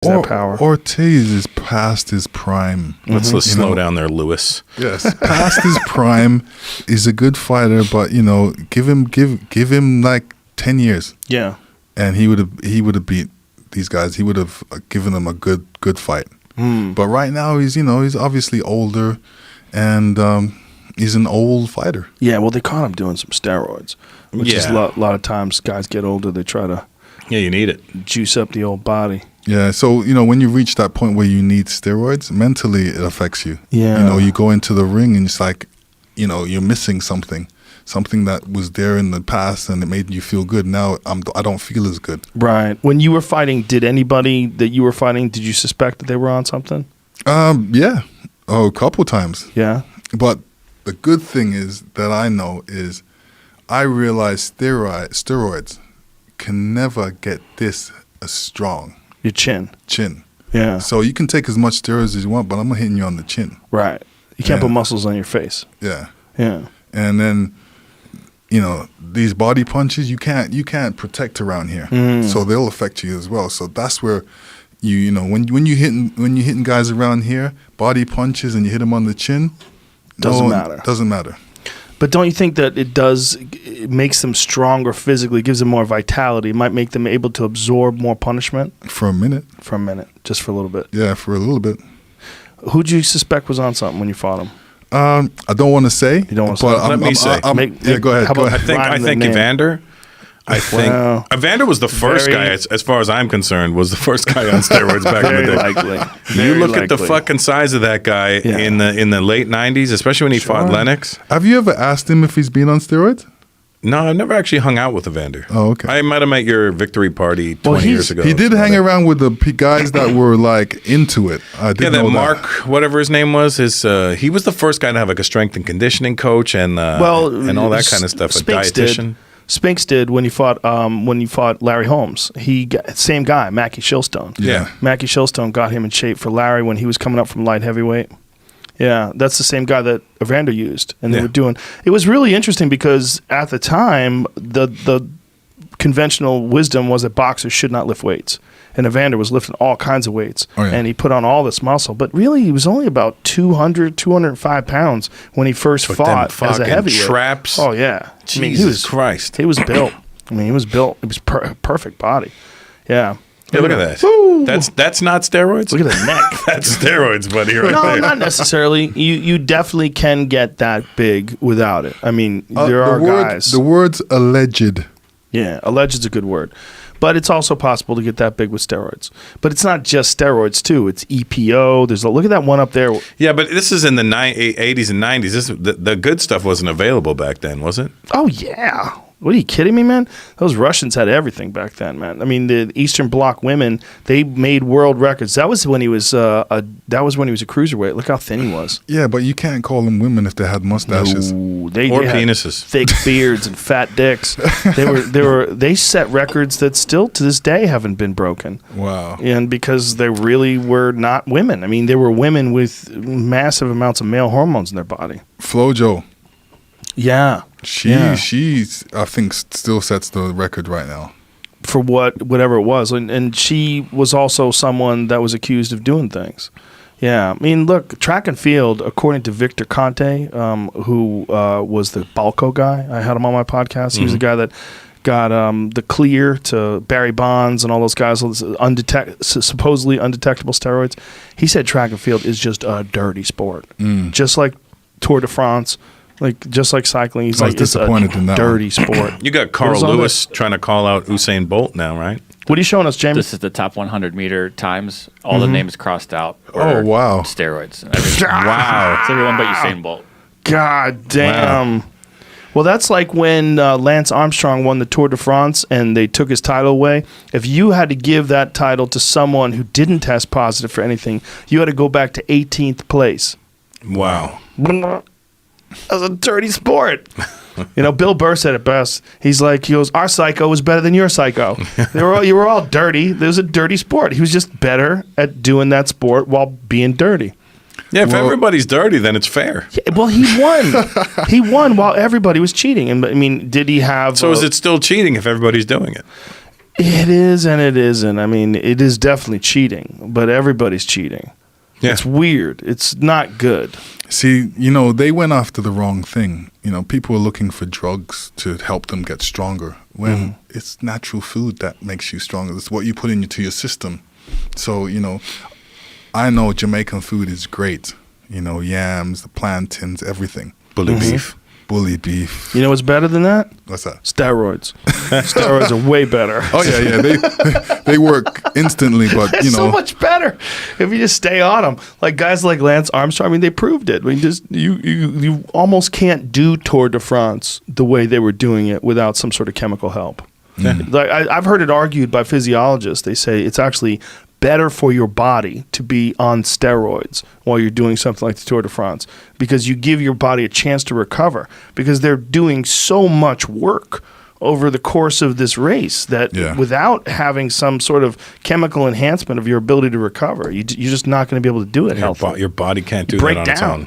that power. Ortiz is past his prime. Let's slow down there, Lewis. Yes, past his prime. He's a good fighter, but give him like 10 years. Yeah, and he would have beat these guys. He would have given them a good fight. But right now he's obviously older, and he's an old fighter. Yeah, well, they caught him doing some steroids, which is a lot of times guys get older, they try to you need it. Juice up the old body. Yeah, so when you reach that point where you need steroids, mentally it affects you. Yeah, you go into the ring and it's like, you're missing something that was there in the past and it made you feel good. Now I don't feel as good. Right. When you were fighting, did anybody that you were fighting, did you suspect that they were on something? Yeah. Oh, a couple times. Yeah. But the good thing is that I know is I realize steroids can never get this as strong. Your chin. Yeah. So you can take as much steroids as you want, but I'm hitting you on the chin. Right. You can't put muscles on your face. Yeah. Yeah. And then, these body punches, you can't protect around here. So they'll affect you as well. So that's where when you hitting guys around here, body punches, and you hit them on the chin, doesn't matter. Doesn't matter. But don't you think that it makes them stronger physically, gives them more vitality, it might make them able to absorb more punishment? For a minute. Just for a little bit. Yeah, for a little bit. Who'd you suspect was on something when you fought him? I don't want to say. You don't want to say? Let me say. Go ahead. I think Evander. Evander was the first guy, as far as I'm concerned, was the first guy on steroids back in the day. Likely. You look at the fucking size of that guy in the late '90s, especially when he fought Lennox. Have you ever asked him if he's been on steroids? No, I've never actually hung out with Evander. Oh, okay. I might have met your victory party 20 years ago. He did hang around with the guys that were like into it. I didn't know Mark, whatever his name was, he was the first guy to have like a strength and conditioning coach and all that kind of stuff. Spinks a dietitian. Spinks did when he fought Larry Holmes. Same guy, Mackie Shilstone. Yeah. Mackie Shilstone got him in shape for Larry when he was coming up from light heavyweight. Yeah, that's the same guy that Evander used, and they were doing. It was really interesting because at the time, the conventional wisdom was that boxers should not lift weights, and Evander was lifting all kinds of weights, and he put on all this muscle. But really, he was only about 205 pounds when he first fought as a heavyweight. Traps. Oh yeah, Jesus Christ, he was built. He was built. It was perfect body. Yeah. Hey, look at that. Woo. That's not steroids? Look at the neck. That's steroids, buddy. Right no, there. not necessarily. You definitely can get that big without it. I mean, there are guys. The word's alleged. Yeah, alleged is a good word. But it's also possible to get that big with steroids. But it's not just steroids, too. It's EPO. Look at that one up there. Yeah, but this is in the 80s and 90s. The good stuff wasn't available back then, was it? Oh, yeah. What, are you kidding me, man? Those Russians had everything back then, man. I mean, the Eastern Bloc women, they made world records. That was when he was a cruiserweight. Look how thin he was. Yeah, but you can't call them women if they had mustaches or penises, thick beards and fat dicks. They set records that still to this day haven't been broken. Wow. And because they really were not women. I mean, they were women with massive amounts of male hormones in their body. Flojo. Yeah. She's I think still sets the record right now. For whatever it was. And she was also someone that was accused of doing things. Yeah. I mean, look, track and field, according to Victor Conte, who was the Balco guy. I had him on my podcast. He was the guy that got the clear to Barry Bonds and all those guys, supposedly undetectable steroids. He said track and field is just a dirty sport. Just like Tour de France. Just like cycling, he's like, it's a dirty sport. You got Carl Lewis trying to call out Usain Bolt now, right? What are you showing us, James? This is the top 100-meter times. All the names crossed out. Oh, wow. Steroids. Wow. It's everyone but Usain Bolt. God damn. Wow. Well, that's like when Lance Armstrong won the Tour de France and they took his title away. If you had to give that title to someone who didn't test positive for anything, you had to go back to 18th place. Wow. That was a dirty sport. Bill Burr said it best. He goes, our psycho was better than your psycho. You were all dirty. It was a dirty sport. He was just better at doing that sport while being dirty. Yeah, if everybody's dirty, then it's fair. Yeah, well, he won. He won while everybody was cheating. And I mean, did he have... So is it still cheating if everybody's doing it? It is and it isn't. I mean, it is definitely cheating, but everybody's cheating. Yeah. It's weird. It's not good. See, you know, they went after the wrong thing. You know, people are looking for drugs to help them get stronger when it's natural food that makes you stronger. It's what you put into your system. So, you know, I know Jamaican food is great. You know, yams, the plantains, everything. Bully beef. Bully beef. You know what's better than that? What's that? Steroids. Steroids are way better. Oh yeah. They work instantly, but you It's know, so much better if you just stay on them. Like guys like Lance Armstrong, I mean, they proved it. I mean, just you almost can't do Tour de France the way they were doing it without some sort of chemical help. Like I've heard it argued by physiologists. They say it's actually better for your body to be on steroids while you're doing something like the Tour de France, because you give your body a chance to recover, because they're doing so much work over the course of this race that without having some sort of chemical enhancement of your ability to recover, you're just not going to be able to do it healthily. Your body can't do break that on its down. own.